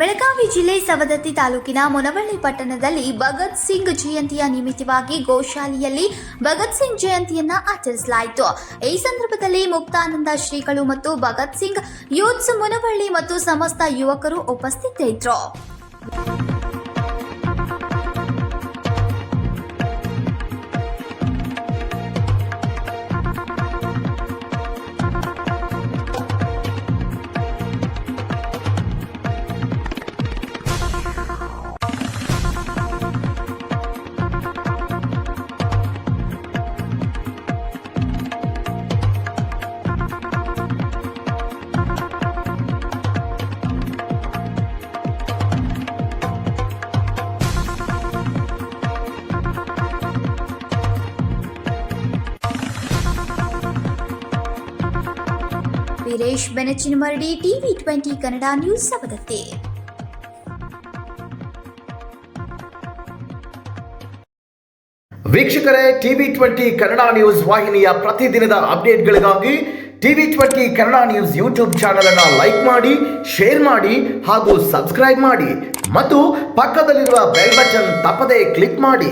ಬೆಳಗಾವಿ ಜಿಲ್ಲೆ ಸವದತ್ತಿ ತಾಲೂಕಿನ ಮುನವಳ್ಳಿ ಪಟ್ಟಣದಲ್ಲಿ ಭಗತ್ ಸಿಂಗ್ ಜಯಂತಿಯ ನಿಮಿತ್ತವಾಗಿ ಗೋಶಾಲೆಯಲ್ಲಿ ಭಗತ್ ಸಿಂಗ್ ಜಯಂತಿಯನ್ನ ಆಚರಿಸಲಾಯಿತು. ಈ ಸಂದರ್ಭದಲ್ಲಿ ಮುಕ್ತಾನಂದ ಶ್ರೀಗಳು ಮತ್ತು ಭಗತ್ ಸಿಂಗ್ ಯೂತ್ಸ್ ಮುನವಳ್ಳಿ ಮತ್ತು ಸಮಸ್ತ ಯುವಕರು ಉಪಸ್ಥಿತರಿದ್ದರು. Veeresh Benachinamaradi, TV20 Kannada news, Savadatti. ವೀಕ್ಷಕರೇ, TV20 ಕನ್ನಡ ನ್ಯೂಸ್ ವಾಹಿನಿಯ ಪ್ರತಿದಿನದ ಅಪ್ಡೇಟ್ಗಳಿಗಾಗಿ TV20 Kannada news YouTube channel ಅನ್ನು ಲೈಕ್ ಮಾಡಿ, ಶೇರ್ ಮಾಡಿ ಹಾಗೂ ಸಬ್ಸ್ಕ್ರೈಬ್ ಮಾಡಿ ಮತ್ತು ಪಕ್ಕದಲ್ಲಿರುವ ಬೆಲ್ ಬಟನ್ ತಪ್ಪದೇ ಕ್ಲಿಕ್ ಮಾಡಿ.